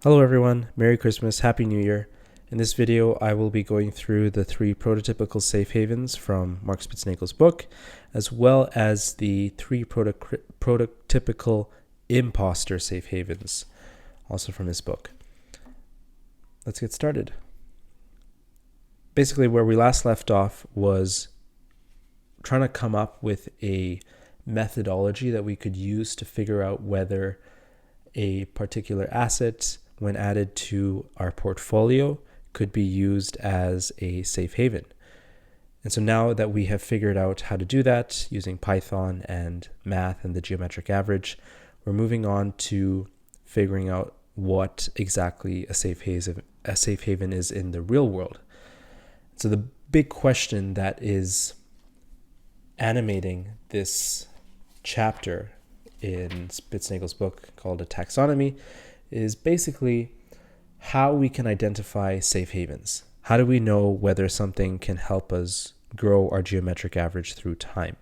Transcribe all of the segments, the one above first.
Hello everyone, Merry Christmas, Happy New Year. In this video, I will be going through the 3 prototypical safe havens from Mark Spitznagel's book, as well as the 3 prototypical imposter safe havens, also from his book. Let's get started. Basically, where we last left off was trying to come up with a methodology that we could use to figure out whether a particular asset, when added to our portfolio, could be used as a safe haven. And so now that we have figured out how to do that using Python and math and the geometric average, we're moving on to figuring out what exactly a safe haven is in the real world. So the big question that is animating this chapter in Spitznagel's book called A Taxonomy is basically how we can identify safe havens. How do we know whether something can help us grow our geometric average through time?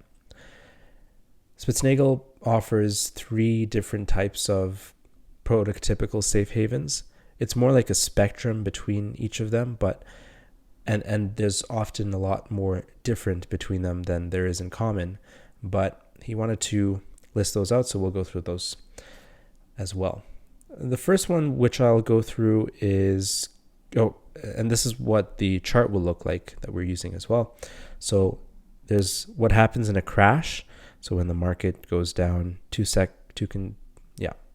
Spitznagel offers 3 different types of prototypical safe havens. It's more like a spectrum between each of them, but and there's often a lot more different between them than there is in common, but he wanted to list those out, so we'll go through those as well. The first one, which I'll go through, is and this is what the chart will look like that we're using as well. So there's what happens in a crash. So when the market goes down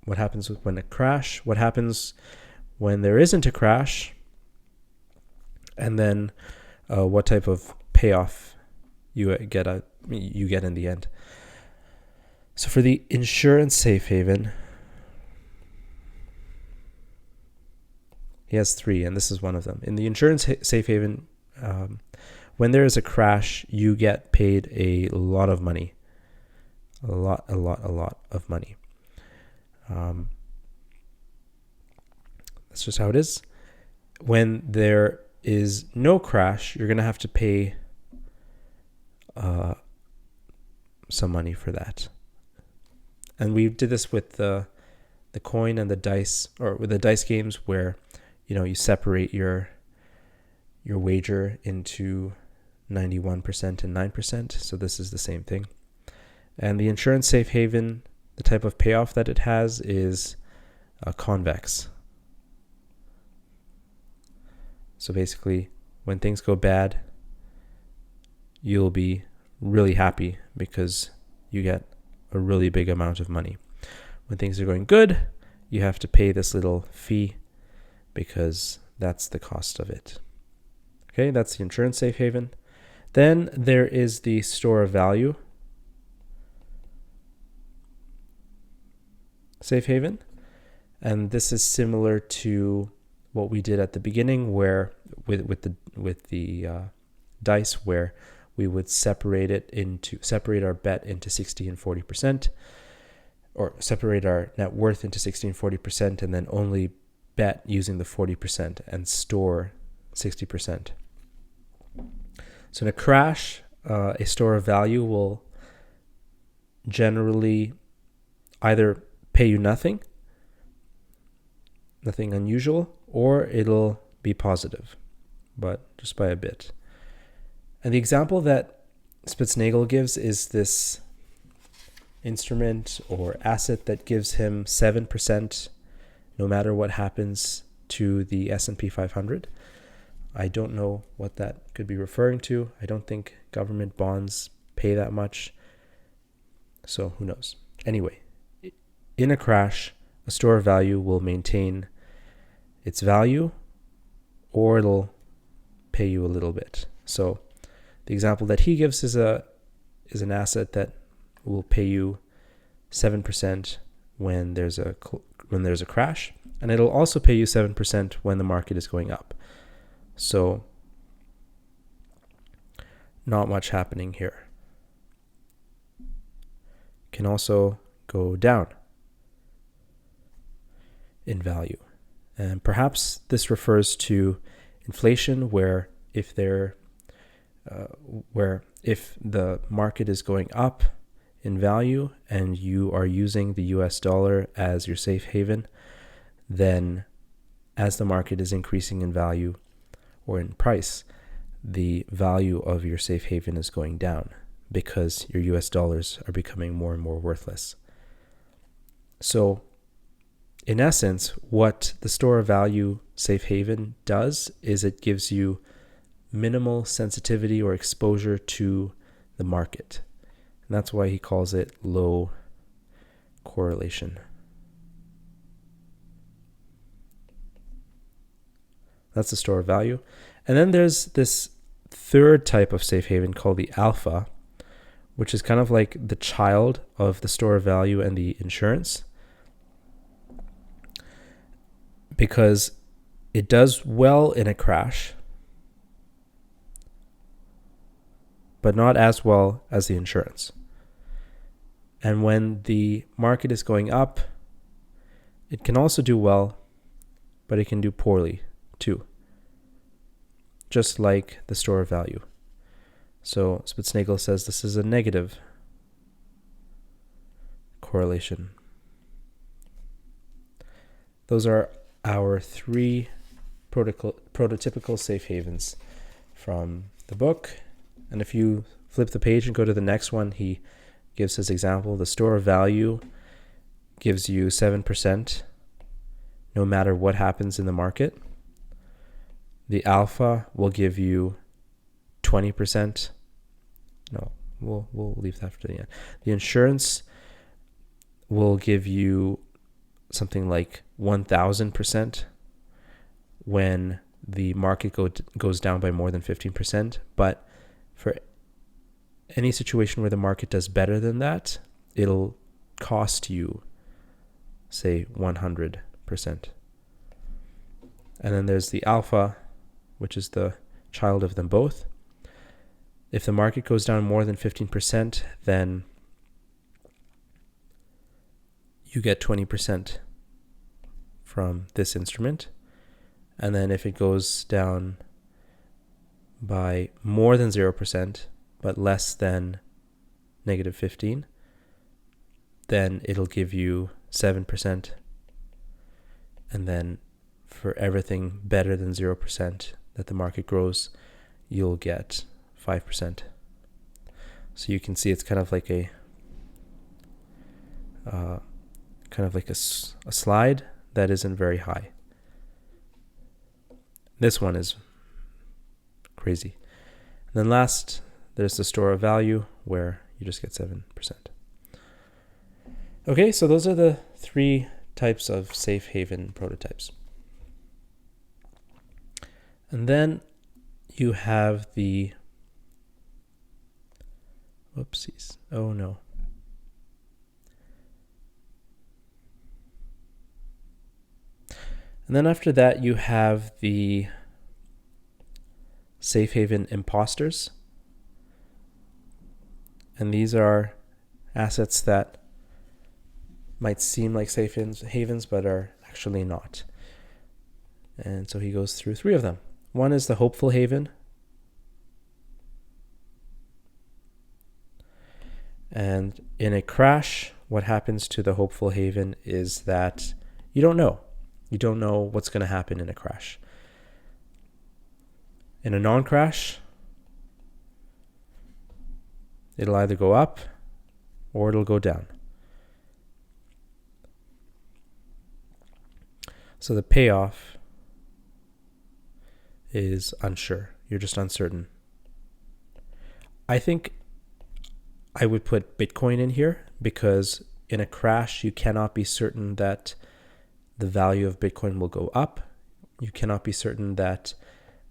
what happens when a crash, what happens when there isn't a crash, and then what type of payoff you get in the end. So for the insurance safe haven, he has 3, and this is one of them. In the insurance safe haven, when there is a crash, you get paid a lot of money. A lot of money. That's just how it is. When there is no crash, you're going to have to pay some money for that. And we did this with the coin and the dice, or with the dice games, where you separate your wager into 91% and 9%. So this is the same thing. And the insurance safe haven, the type of payoff that it has is convex. So basically, when things go bad, you'll be really happy because you get a really big amount of money. When things are going good, you have to pay this little fee because that's the cost of it. Okay, that's the insurance safe haven. Then there is the store of value safe haven. And this is similar to what we did at the beginning, where with the dice, where we would separate our bet into 60 and 40%, or separate our net worth into 60 and 40%, and then only bet using the 40% and store 60%. So in a crash, a store of value will generally either pay you nothing unusual, or it'll be positive, but just by a bit. And the example that Spitznagel gives is this instrument or asset that gives him 7% no matter what happens to the S&P 500. I don't know what that could be referring to. I don't think government bonds pay that much, so who knows. Anyway, in a crash, a store of value will maintain its value, or it'll pay you a little bit. So the example that he gives is an asset that will pay you 7% when there's a crash, and it'll also pay you 7% when the market is going up. So not much happening here. Can also go down in value. And perhaps this refers to inflation, where if the market is going up in value and you are using the US dollar as your safe haven, then as the market is increasing in value or in price, the value of your safe haven is going down because your US dollars are becoming more and more worthless. So in essence, what the store of value safe haven does is it gives you minimal sensitivity or exposure to the market. And that's why he calls it low correlation. That's the store of value. And then there's this third type of safe haven called the alpha, which is kind of like the child of the store of value and the insurance, because it does well in a crash, but not as well as the insurance. And when the market is going up, it can also do well, but it can do poorly too, just like the store of value. So Spitznagel says this is a negative correlation. Those are our 3 prototypical safe havens from the book. And if you flip the page and go to the next one, he gives his example. The store of value gives you 7% no matter what happens in the market. The alpha will give you 20%. No, we'll leave that for the end. The insurance will give you something like 1,000% when the market goes down by more than 15%. But for any situation where the market does better than that, it'll cost you, say, 100%. And then there's the alpha, which is the child of them both. If the market goes down more than 15%, then you get 20% from this instrument. And then if it goes down by more than 0%, but less than negative 15, then it'll give you 7%. And then for everything better than 0% that the market grows, you'll get 5%. So you can see it's kind of like a slide that isn't very high. This one is crazy. And then last, there's the store of value where you just get 7%. Okay, so those are the 3 types of safe haven prototypes. And then you have the, whoopsies, oh no. And then after that, you have the safe haven imposters. And these are assets that might seem like safe havens, but are actually not. And so he goes through 3 of them. One is the hopeful haven. And in a crash, what happens to the hopeful haven is that you don't know. You don't know what's going to happen in a crash. In a non-crash, it'll either go up or it'll go down. So the payoff is unsure. You're just uncertain. I think I would put Bitcoin in here because in a crash, you cannot be certain that the value of Bitcoin will go up. You cannot be certain that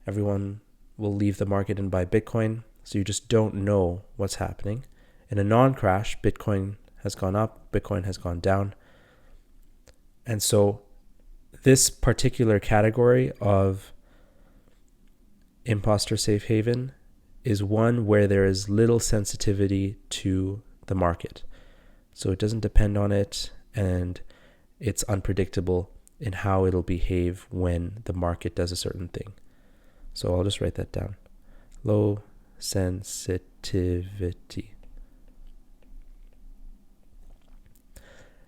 everyone will leave the market and buy Bitcoin. So you just don't know what's happening. In a non-crash, Bitcoin has gone up, Bitcoin has gone down. And so this particular category of imposter safe haven is one where there is little sensitivity to the market. So it doesn't depend on it, and it's unpredictable in how it'll behave when the market does a certain thing. So I'll just write that down. Low sensitivity.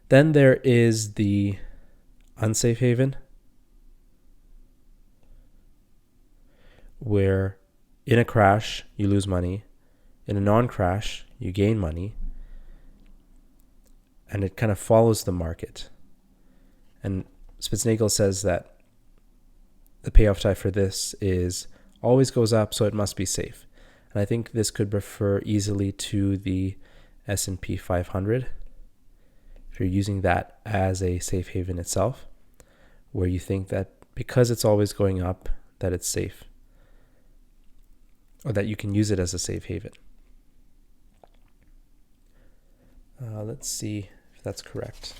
Then there is the unsafe haven. where in a crash, you lose money. In a non-crash, you gain money. And it kind of follows the market. And Spitznagel says that the payoff tie for this is always goes up, so it must be safe. And I think this could refer easily to the S&P 500. If you're using that as a safe haven itself, where you think that because it's always going up, that it's safe, or that you can use it as a safe haven. Let's see if that's correct.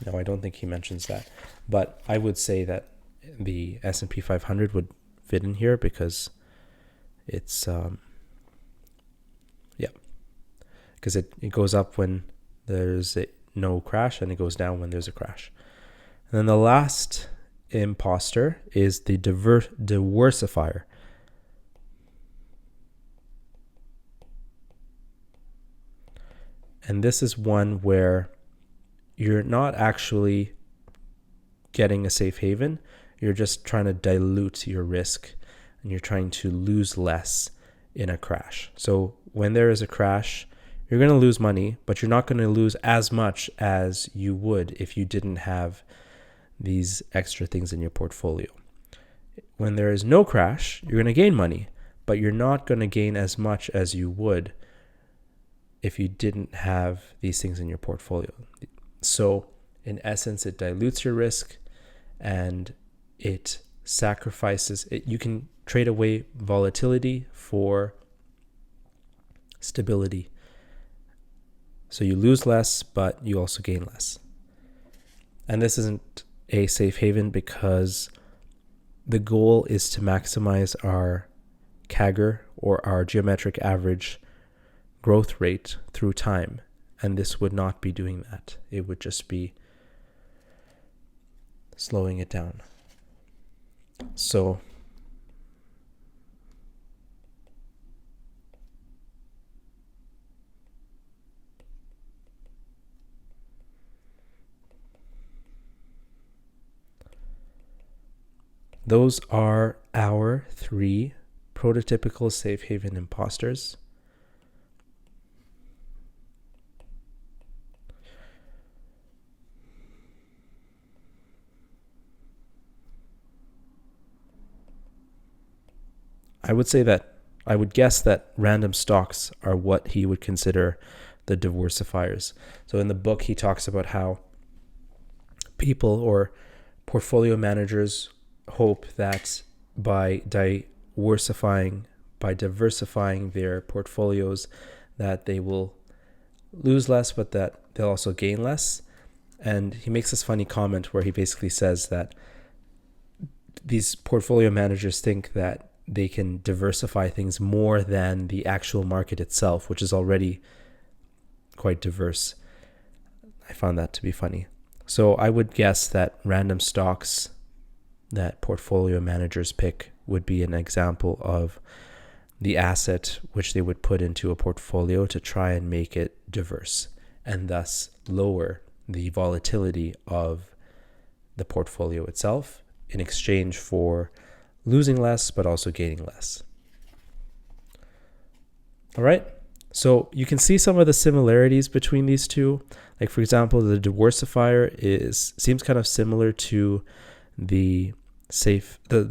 No, I don't think he mentions that. But I would say that the S&P 500 would fit in here because it's, because it goes up when there's no crash and it goes down when there's a crash. And then the last imposter is the diversifier. And this is one where you're not actually getting a safe haven. You're just trying to dilute your risk and you're trying to lose less in a crash. So when there is a crash, you're going to lose money, but you're not going to lose as much as you would if you didn't have these extra things in your portfolio. When there is no crash, you're going to gain money, but you're not going to gain as much as you would if you didn't have these things in your portfolio. So in essence, it dilutes your risk and it sacrifices it. You can trade away volatility for stability. So you lose less, but you also gain less. And this isn't a safe haven because the goal is to maximize our CAGR, or our geometric average growth rate, through time. And this would not be doing that. It would just be slowing it down. So those are our 3 prototypical safe haven imposters. I would guess that random stocks are what he would consider the diversifiers. So in the book, he talks about how people or portfolio managers hope that by diversifying their portfolios, that they will lose less, but that they'll also gain less. And he makes this funny comment where he basically says that these portfolio managers think that they can diversify things more than the actual market itself, which is already quite diverse. I found that to be funny. So I would guess that random stocks that portfolio managers pick would be an example of the asset which they would put into a portfolio to try and make it diverse and thus lower the volatility of the portfolio itself in exchange for losing less but also gaining less. All right. So you can see some of the similarities between these two. Like, for example, the diversifier seems kind of similar to the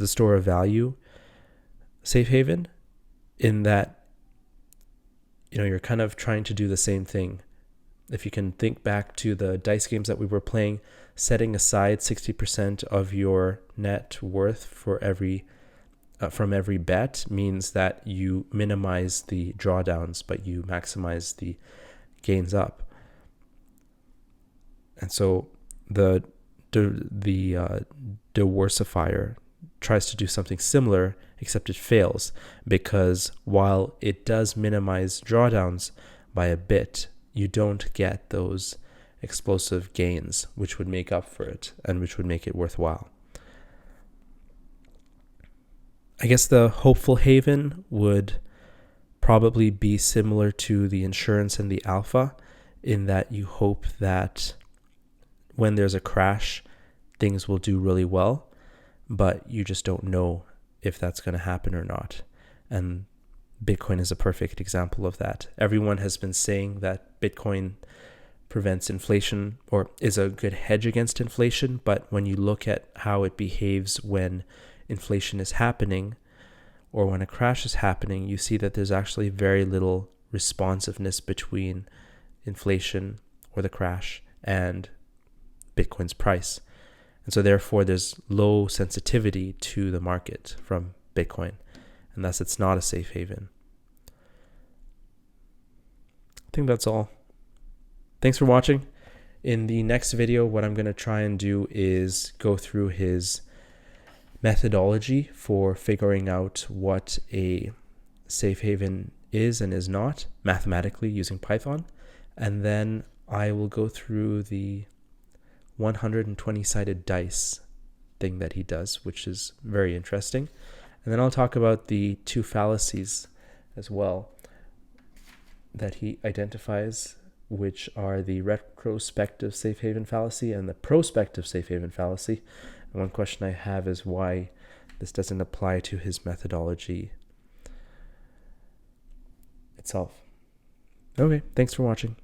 store of value safe haven, in that, you're kind of trying to do the same thing. If you can think back to the dice games that we were playing, setting aside 60% of your net worth for from every bet means that you minimize the drawdowns, but you maximize the gains up. And so the diversifier tries to do something similar, except it fails, because while it does minimize drawdowns by a bit, you don't get those explosive gains, which would make up for it and which would make it worthwhile. I guess the hopeful haven would probably be similar to the insurance and the alpha, in that you hope that when there's a crash, things will do really well. but you just don't know if that's going to happen or not. And Bitcoin is a perfect example of that. Everyone has been saying that Bitcoin prevents inflation or is a good hedge against inflation, but when you look at how it behaves when inflation is happening or when a crash is happening, you see that there's actually very little responsiveness between inflation or the crash and Bitcoin's price. And so therefore there's low sensitivity to the market from Bitcoin, and thus it's not a safe haven. I think that's all. Thanks for watching. In the next video, what I'm going to try and do is go through his methodology for figuring out what a safe haven is and is not mathematically using Python. And then I will go through the 120-sided dice thing that he does, which is very interesting. And then I'll talk about the two fallacies as well that he identifies, which are the retrospective safe haven fallacy and the prospective safe haven fallacy. And one question I have is why this doesn't apply to his methodology itself. Okay, thanks for watching.